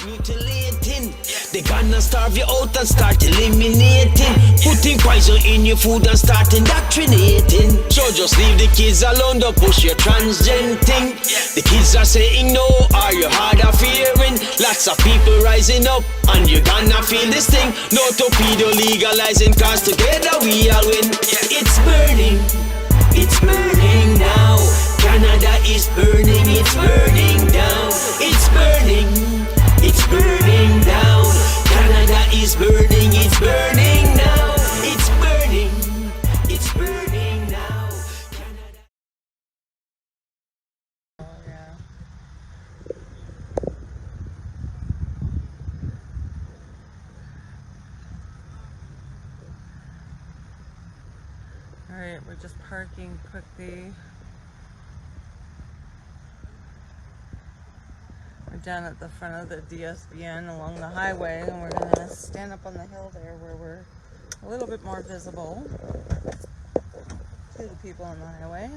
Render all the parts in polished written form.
mutilating. They gonna starve you out and start eliminating. Putting poison in your food and start indoctrinating. So just leave the kids alone, don't push your transgen thing. The kids are saying no, are you hard of hearing? Lots of people rising up and you're gonna feel this thing. No torpedo legalizing, cause together we all win. It's burning now. Canada is burning, it's burning down. It's burning down. Canada is burning, it's burning now. It's burning now. Canada. Oh, yeah. Alright, we're just parking quickly. We're down at the front of the DSBN along the highway, and we're going to stand up on the hill there where we're a little bit more visible to the people on the highway.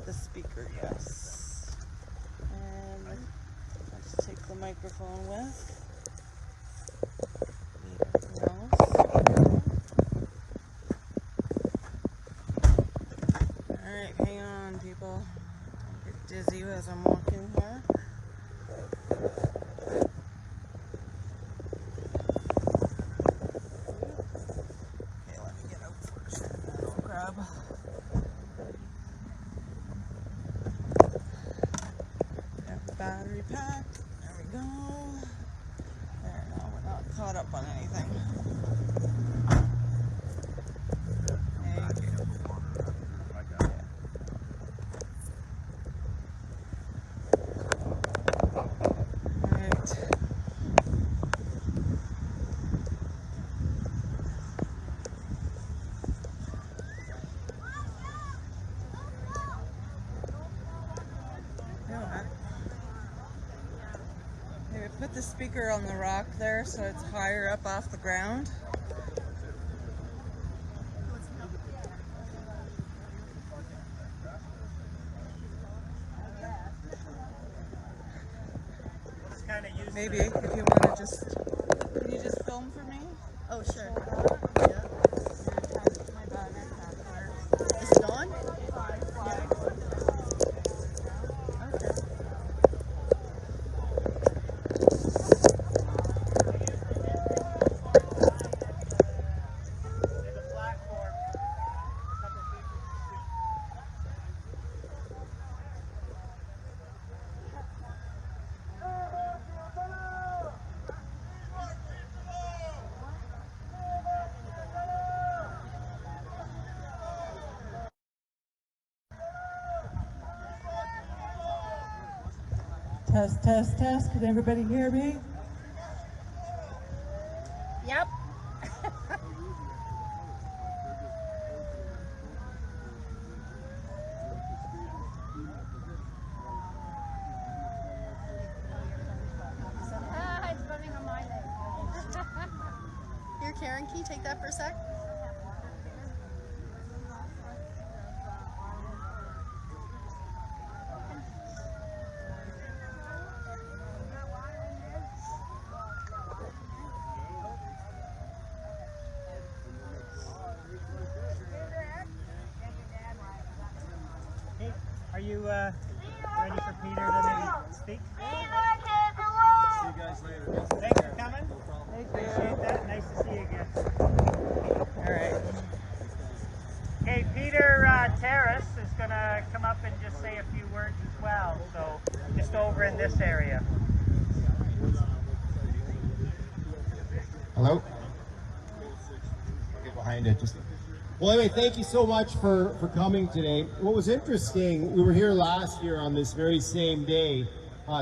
The speaker, yes. And let's take the microphone with. Everything else. Alright, hang on, people. Don't get dizzy as I'm walking here. Okay, let me get out first and then I'll grab the battery pack. There we go. There, now we're not caught up on anything. Thank you. Put the speaker on the rock there so it's higher up off the ground. Maybe if you want to just, can you just film for me? Oh, sure. Yeah. My battery pack there. Is it on? Yeah. Test, test, test. Can everybody hear me? Yep. It's running on my leg. Here, Karen, can you take that for a sec? Are you ready for Peter to maybe speak? See you guys later. Thanks for coming. Thank Appreciate that. Nice to see you again. All right. Okay, Peter Terrace is going to come up and just say a few words as well. So just over in this area. Hello? Get behind it. Well, anyway, thank you so much for coming today. What was interesting, we were here last year on this very same day,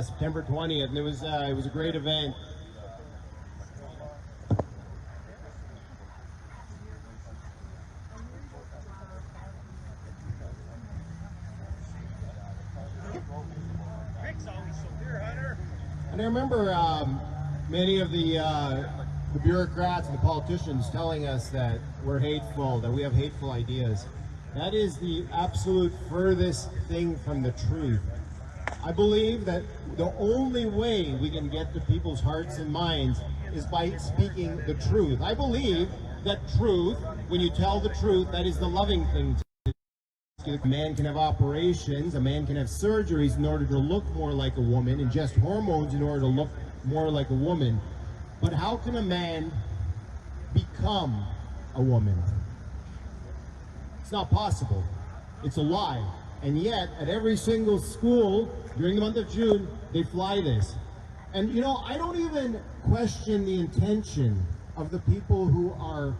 September 20th, and it was a great event. And I remember many of the bureaucrats and the politicians telling us that we're hateful, that we have hateful ideas. That is the absolute furthest thing from the truth. I believe that the only way we can get to people's hearts and minds is by speaking the truth. I believe that truth, when you tell the truth, that is the loving thing to do. A man can have operations, a man can have surgeries in order to look more like a woman, ingest hormones in order to look more like a woman. But how can a man become a woman? It's not possible. It's a lie. And yet, at every single school during the month of June, they fly this. And you know, I don't even question the intention of the people who are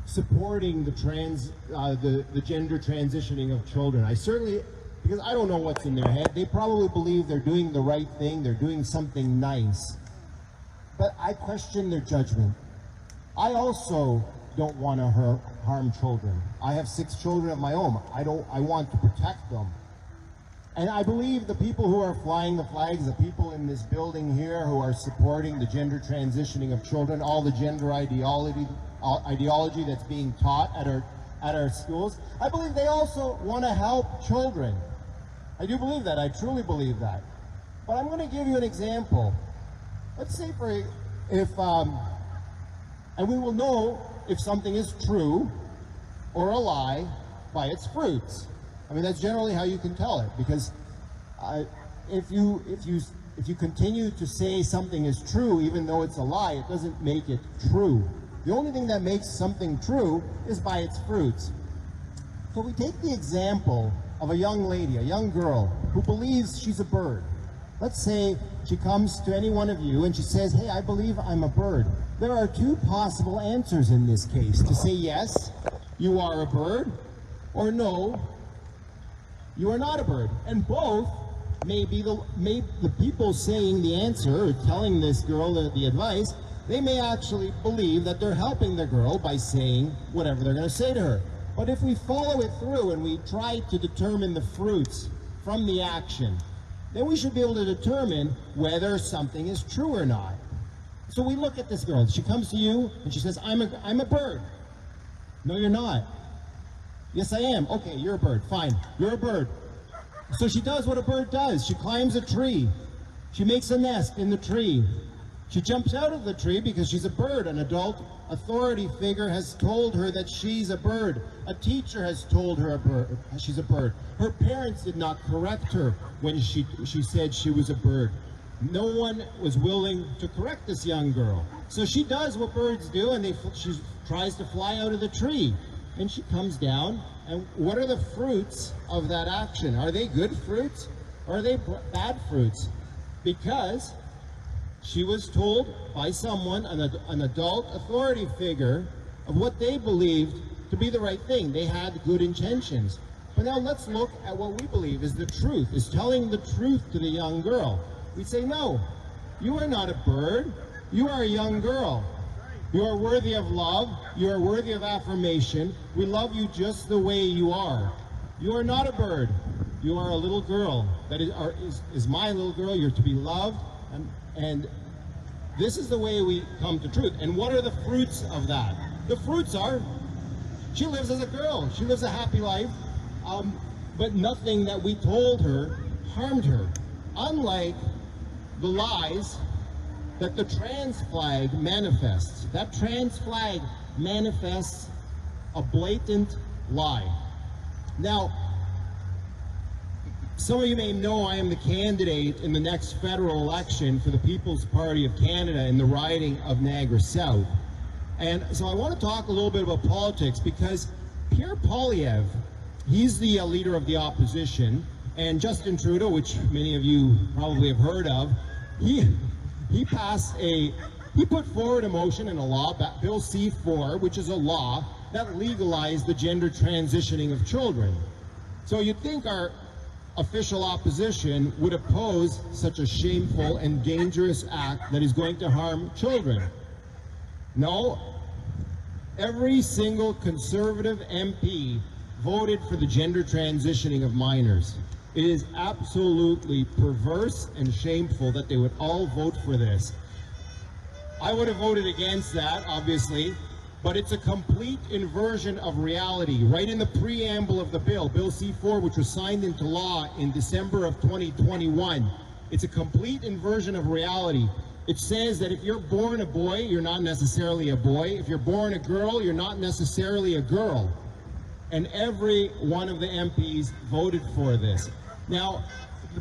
supporting the gender transitioning of children. I certainly, because I don't know what's in their head. They probably believe they're doing the right thing, they're doing something nice. But I question their judgment. I also don't want to harm children. I have 6 children of my own. I want to protect them. And I believe the people who are flying the flags, the people in this building here who are supporting the gender transitioning of children, all the gender ideology that's being taught at our schools, I believe they also want to help children. I do believe that. I truly believe that. But I'm going to give you an example. Let's say and we will know if something is true or a lie by its fruits. I mean, that's generally how you can tell it, because if you continue to say something is true even though it's a lie, it doesn't make it true. The only thing that makes something true is by its fruits. So we take the example of a young lady, a young girl, who believes she's a bird. Let's say she comes to any one of you and she says, hey, I believe I'm a bird. There are 2 possible answers in this case. To say yes, you are a bird, or no, you are not a bird. And both may the people saying the answer, or telling this girl the advice, they may actually believe that they're helping the girl by saying whatever they're going to say to her. But if we follow it through and we try to determine the fruits from the action, then we should be able to determine whether something is true or not. So we look at this girl. She comes to you and she says, I'm a bird. No, you're not. Yes, I am. Okay, you're a bird. Fine. You're a bird. So she does what a bird does. She climbs a tree. She makes a nest in the tree. She jumps out of the tree because she's a bird. An adult authority figure has told her that she's a bird. A teacher has told her she's a bird. Her parents did not correct her when she said she was a bird. No one was willing to correct this young girl. So she does what birds do, and she tries to fly out of the tree. And she comes down, and what are the fruits of that action? Are they good fruits, or are they bad fruits? Because she was told by someone, an adult authority figure, of what they believed to be the right thing. They had good intentions. But now let's look at what we believe is the truth, is telling the truth to the young girl. We say, no, you are not a bird. You are a young girl. You are worthy of love. You are worthy of affirmation. We love you just the way you are. You are not a bird. You are a little girl. That is my little girl. You're to be loved. And this is the way we come to truth. And what are the fruits of that? The fruits are, she lives as a girl. She lives a happy life. But nothing that we told her harmed her. Unlike the lies that the trans flag manifests. That trans flag manifests a blatant lie. Now, some of you may know I am the candidate in the next federal election for the People's Party of Canada in the riding of Niagara South. And so I want to talk a little bit about politics, because Pierre Poilievre, he's the leader of the opposition, and Justin Trudeau, which many of you probably have heard of, he put forward a motion in a law, Bill C-4, which is a law that legalized the gender transitioning of children. So you'd think our official opposition would oppose such a shameful and dangerous act that is going to harm children. No, every single Conservative MP voted for the gender transitioning of minors. It is absolutely perverse and shameful that they would all vote for this. I would have voted against that, obviously, but it's a complete inversion of reality. Right in the preamble of the bill, Bill C-4, which was signed into law in December of 2021, it's a complete inversion of reality. It says that if you're born a boy, you're not necessarily a boy. If you're born a girl, you're not necessarily a girl. And every one of the MPs voted for this. Now,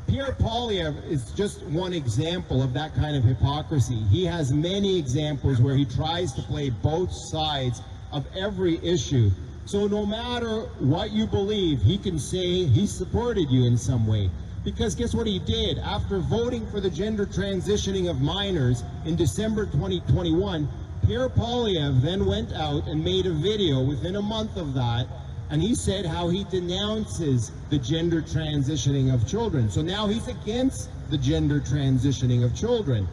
Pierre Poilievre is just one example of that kind of hypocrisy. He has many examples where he tries to play both sides of every issue. So no matter what you believe, he can say he supported you in some way. Because guess what he did? After voting for the gender transitioning of minors in December 2021, Pierre Poilievre then went out and made a video within a month of that, and he said how he denounces the gender transitioning of children. So now he's against the gender transitioning of children.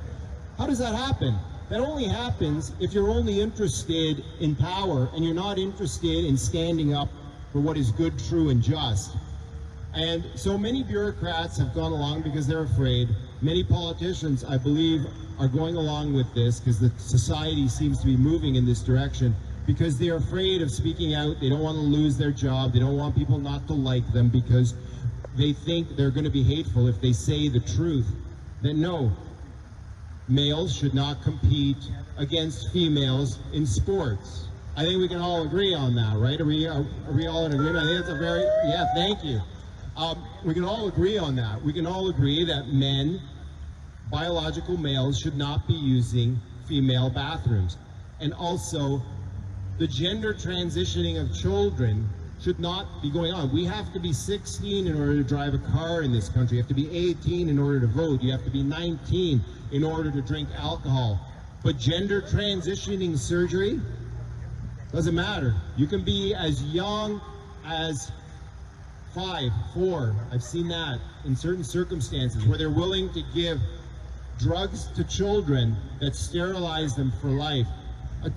How does that happen? That only happens if you're only interested in power and you're not interested in standing up for what is good, true, and just. And so many bureaucrats have gone along because they're afraid. Many politicians, I believe, are going along with this because the society seems to be moving in this direction, because they're afraid of speaking out. They don't want to lose their job. They don't want people not to like them because they think they're going to be hateful if they say the truth. That no, males should not compete against females in sports. I think we can all agree on that, right? Are we all in agreement? I think it's a very, yeah, thank you. We can all agree on that. We can all agree that men, biological males, should not be using female bathrooms. And also, the gender transitioning of children should not be going on. We have to be 16 in order to drive a car in this country. You have to be 18 in order to vote. You have to be 19 in order to drink alcohol. But gender transitioning surgery doesn't matter. You can be as young as 5, 4. I've seen that in certain circumstances where they're willing to give drugs to children that sterilize them for life.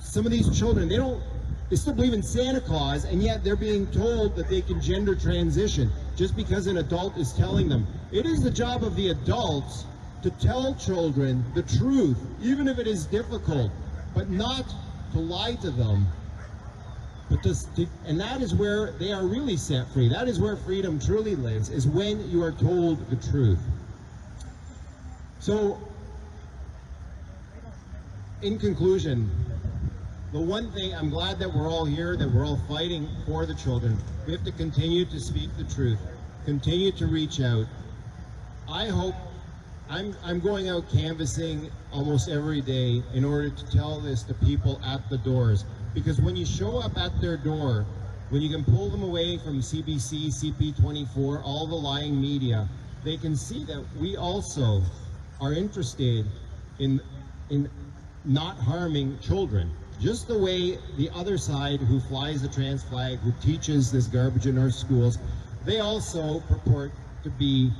Some of these children, they still believe in Santa Claus, and yet they're being told that they can gender transition just because an adult is telling them. It is the job of the adults to tell children the truth, even if it is difficult, but not to lie to them. And that is where they are really set free. That is where freedom truly lives, is when you are told the truth. So, in conclusion, the one thing, I'm glad that we're all here, that we're all fighting for the children. We have to continue to speak the truth, continue to reach out. I hope, I'm going out canvassing almost every day in order to tell this to people at the doors. Because when you show up at their door, when you can pull them away from CBC, CP24, all the lying media, they can see that we also are interested in not harming children. Just the way the other side, who flies the trans flag, who teaches this garbage in our schools, they also purport to be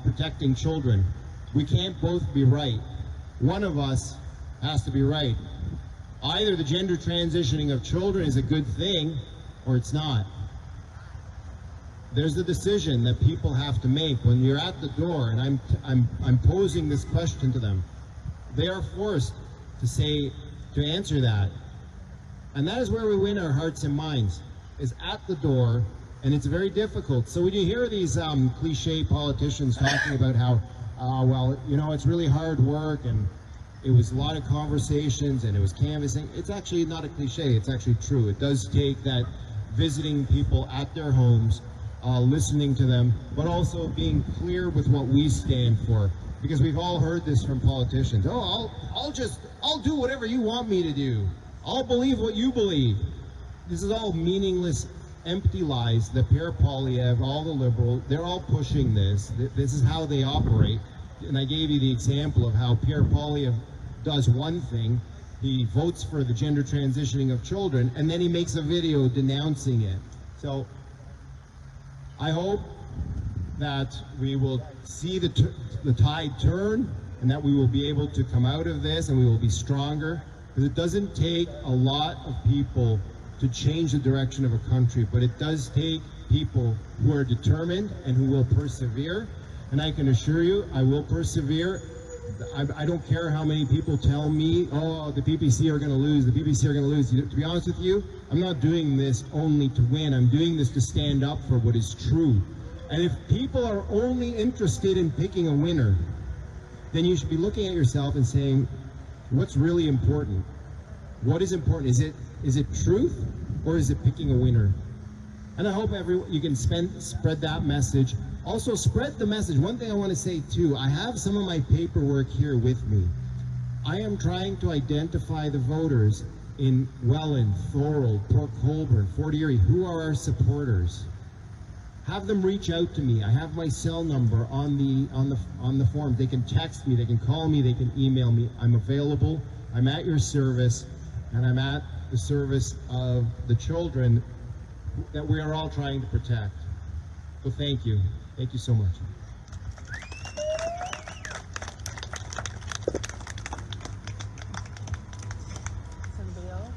protecting children. We can't both be right. One of us has to be right. Either the gender transitioning of children is a good thing, or it's not. There's a decision that people have to make when you're at the door, and I'm posing this question to them. They are forced to answer that. And that is where we win our hearts and minds, is at the door, and it's very difficult. So when you hear these cliche politicians talking about how, well, you know, it's really hard work, and it was a lot of conversations, and it was canvassing, it's actually not a cliche, it's actually true. It does take that visiting people at their homes, listening to them, but also being clear with what we stand for. Because we've all heard this from politicians. Oh, I'll do whatever you want me to do. I'll believe what you believe. This is all meaningless, empty lies that Pierre Poilievre, all the Liberals, they're all pushing this. This is how they operate. And I gave you the example of how Pierre Poilievre does one thing. He votes for the gender transitioning of children, and then he makes a video denouncing it. So I hope that we will see the tide turn, and that we will be able to come out of this, and we will be stronger. Because it doesn't take a lot of people to change the direction of a country, but it does take people who are determined and who will persevere. And I can assure you, I will persevere I don't care how many people tell me, oh, the PPC are going to lose, the PPC are going to lose. To be honest with you, I'm not doing this only to win. I'm doing this to stand up for what is true. And if people are only interested in picking a winner, then you should be looking at yourself and saying, what's really important? What is important? Is it truth, or is it picking a winner? And I hope you can spread that message. Also, spread the message. One thing I want to say too, I have some of my paperwork here with me. I am trying to identify the voters in Welland, Thorold, Port Colborne, Fort Erie, who are our supporters. Have them reach out to me. I have my cell number on the form. They can text me, they can call me, they can email me. I'm available. I'm at your service, and I'm at the service of the children that we are all trying to protect. So thank you. Thank you so much. Somebody else?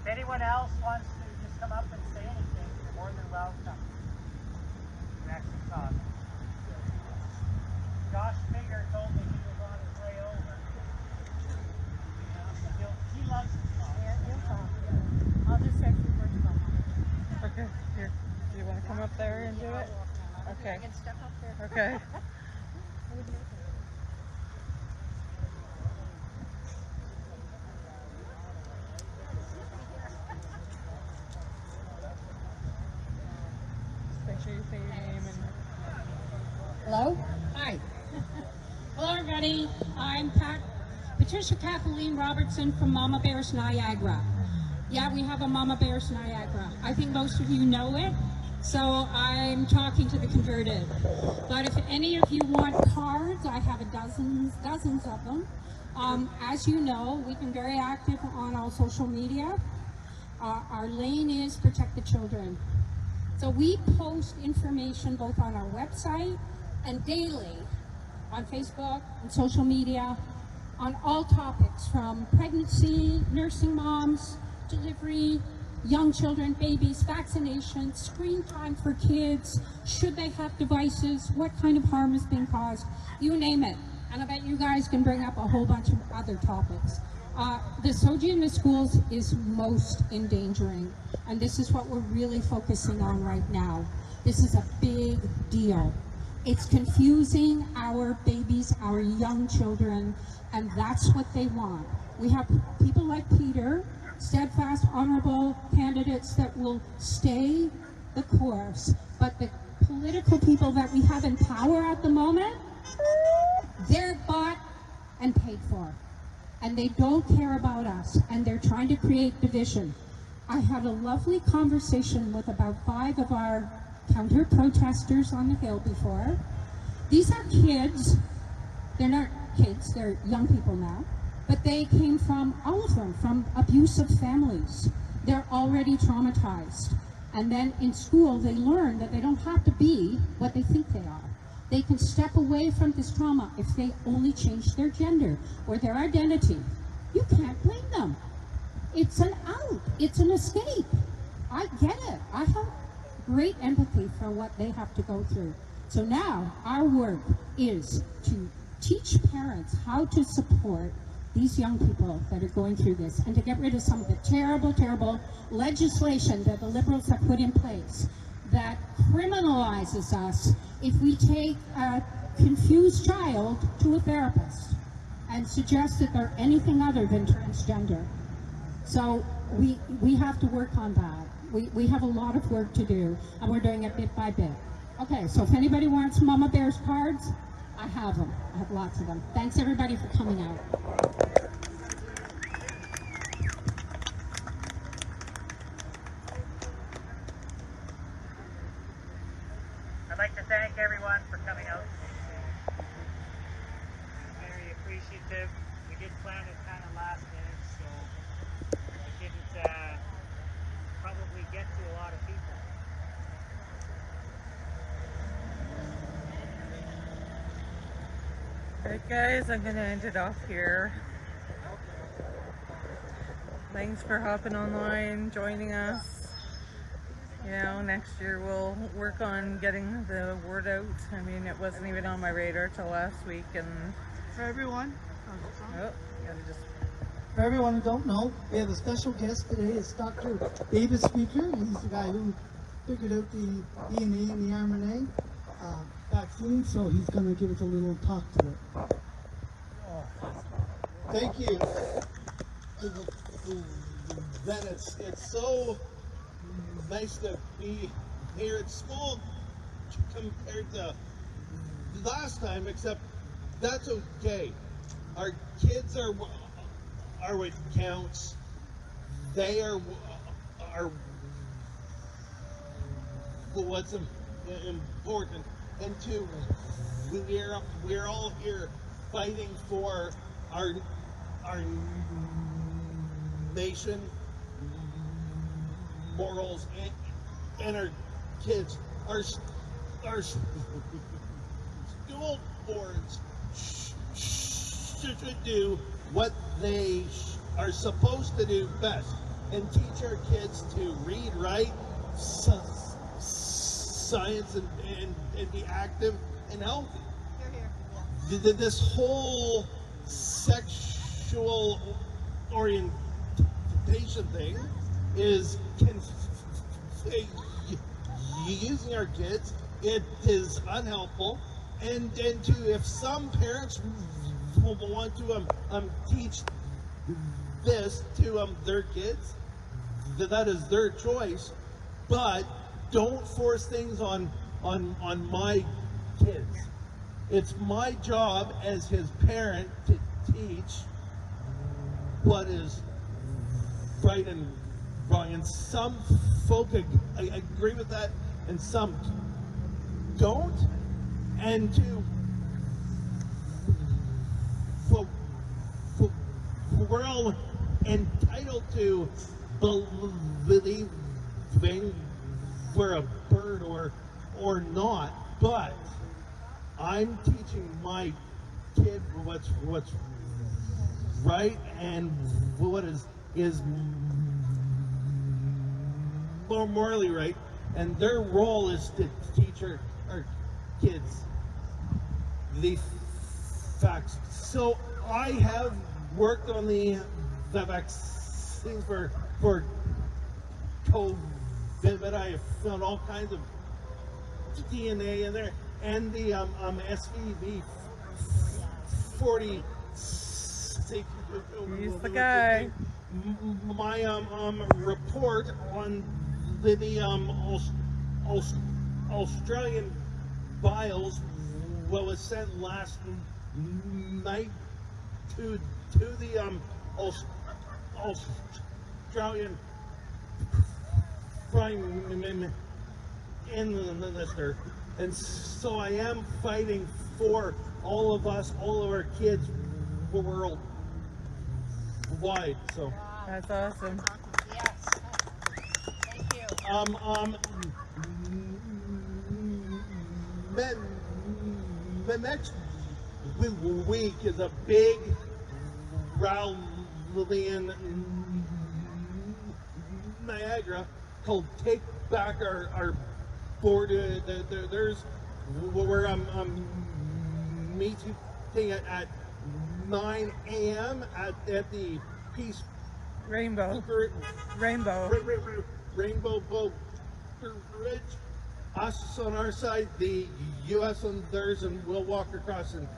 If anyone else wants to just come up and say anything, you're more than welcome. You can actually talk. Josh Figger told me he was on his way over. He loves to talk. Yeah, he'll talk. I'll just say a few words about it. Okay, here. Do you want to come up there and do it? Okay. I can step up there. Okay. Just make sure you say your name and... Hello? Hi. Hello, everybody. I'm Patricia Kathleen Robertson from Mama Bears Niagara. Yeah, we have a Mama Bears Niagara. I think most of you know it, so I'm talking to the converted. But if any of you want cards, I have dozens of them. As you know, we've been very active on all social media. Our lane is Protect the Children. So we post information both on our website and daily on Facebook and social media on all topics from pregnancy, nursing moms, delivery, young children, babies, vaccinations, screen time for kids, should they have devices, what kind of harm is being caused, you name it. And I bet you guys can bring up a whole bunch of other topics. The SOGI in the schools is most endangering, and this is what we're really focusing on right now. This is a big deal. It's confusing our babies, our young children, and that's what they want. We have people like Peter, steadfast, honorable candidates that will stay the course, but the political people that we have in power at the moment, they're bought and paid for, and they don't care about us, and they're trying to create division. I had a lovely conversation with about 5 of our counter-protesters on the Hill before. These are kids. They're not kids, they're young people now, but they came from, all of them, from abusive families. They're already traumatized. And then in school, they learn that they don't have to be what they think they are. They can step away from this trauma if they only change their gender or their identity. You can't blame them. It's an out, it's an escape. I get it. I have great empathy for what they have to go through. So now our work is to teach parents how to support these young people that are going through this, and to get rid of some of the terrible, terrible legislation that the Liberals have put in place that criminalizes us if we take a confused child to a therapist and suggest that they're anything other than transgender. So we have to work on that. We have a lot of work to do, and we're doing it bit by bit. Okay, so if anybody wants Mama Bears cards, I have them. I have lots of them. Thanks everybody for coming out. I'd like to thank everyone for coming out. Very appreciative. We did plan it kind of last minute, so we didn't probably get to a lot of people. Alright guys, I'm going to end it off here. Thanks for hopping online, joining us. You know, next year we'll work on getting the word out. I mean, it wasn't even on my radar till last week, and For everyone, Oh, gotta just. for everyone who don't know, we have a special guest today. It's Dr. David Speaker. He's the guy who figured out the DNA and the RNA vaccine, so he's going to give us a little talk to it. Thank you. Then it's so nice to be here. It's small compared to last time, except that's okay. Our kids are what counts. They are what's important. And two, we're all here fighting for our nation, morals, and our kids. Our school boards should do what they are supposed to do best and teach our kids to read, write, science, and be active and healthy. This whole sexual orientation thing is using our kids. It is unhelpful, and if some parents want to teach this to their kids, that is their choice, but don't force things on my kids. It's my job as his parent to teach what is right and wrong. And some folk agree with that, and some don't. And we're all entitled to believing we're a bird or not, but I'm teaching my kid what's right and what is more morally right, and their role is to teach our kids the facts. So I have worked on the vaccine for COVID, but I have found all kinds of DNA in there, and the SVB 40. He's the guy. My report on the Australian files was sent last night to the Australian Prime Minister, and so I am fighting for all of us, all of our kids, worldwide. So That's awesome. Yes. Thank you. The next week is a big rally in Niagara called "Take Back Our Border." There's where I'm meeting at 9 a.m. at the Peace Rainbow Boat Bridge. Us on our side, the U.S. on theirs, and we'll walk across and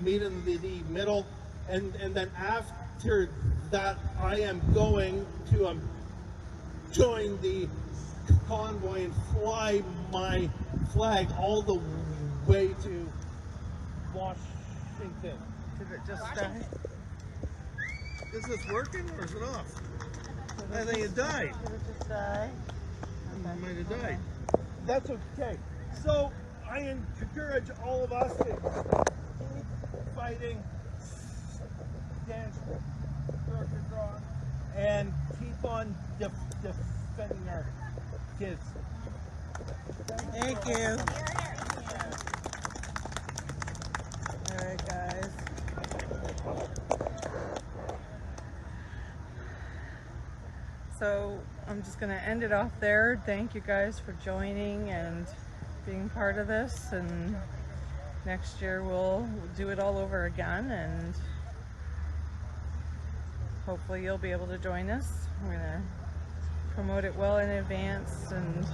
meet in the middle. And then after that, I am going to join the convoy and fly my flag all the way to Washington. Did it just die? Is this working or is it off? I think it died. Did it just die? It might have died. That's okay. So I encourage all of us to keep fighting, stand strong, and keep on defending our kids. Thank you. All right, guys. So I'm just going to end it off there. Thank you guys for joining and being part of this, and next year we'll do it all over again, and hopefully you'll be able to join us. We're gonna promote it well in advance and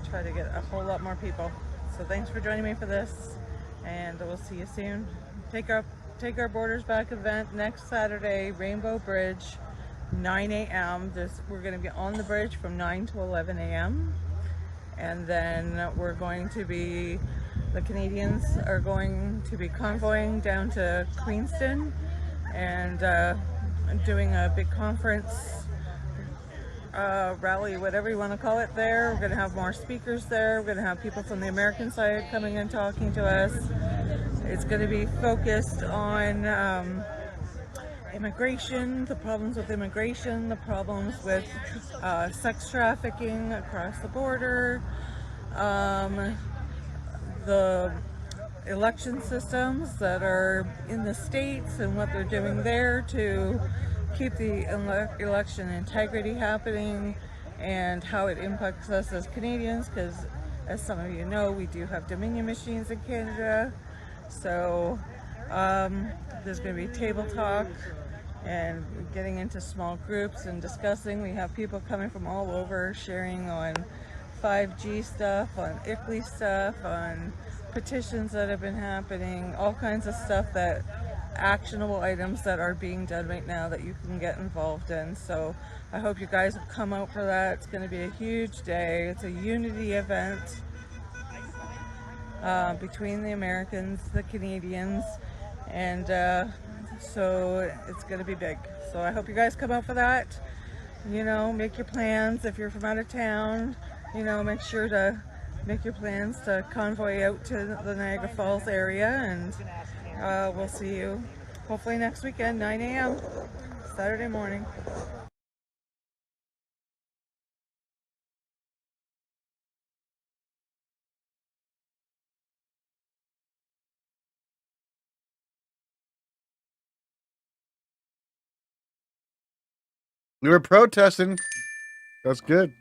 try to get a whole lot more people. So thanks for joining me for this, and we'll see you soon. Take our Borders Back event next Saturday, Rainbow Bridge, 9 a.m. We're going to be on the bridge from 9 to 11 a.m. And then the Canadians are going to be convoying down to Queenston and doing a big conference, rally, whatever you want to call it there. We're going to have more speakers there. We're going to have people from the American side coming and talking to us. It's going to be focused on immigration, the problems with immigration, the problems with sex trafficking across the border, the election systems that are in the states and what they're doing there to keep the election integrity happening, and how it impacts us as Canadians, because as some of you know, we do have Dominion machines in Canada. So there's going to be table talk and getting into small groups and discussing. We have people coming from all over sharing on 5G stuff, on ICLEI stuff, on petitions that have been happening, all kinds of stuff, that actionable items that are being done right now that you can get involved in. So I hope you guys will come out for that. It's going to be a huge day. It's a unity event between the Americans, the Canadians, and so it's going to be big. So I hope you guys come out for that. You know, make your plans. If you're from out of town, you know, make sure to make your plans to convoy out to the Niagara Falls area, and we'll see you hopefully next weekend, 9 a.m. Saturday morning. We were protesting. That's good.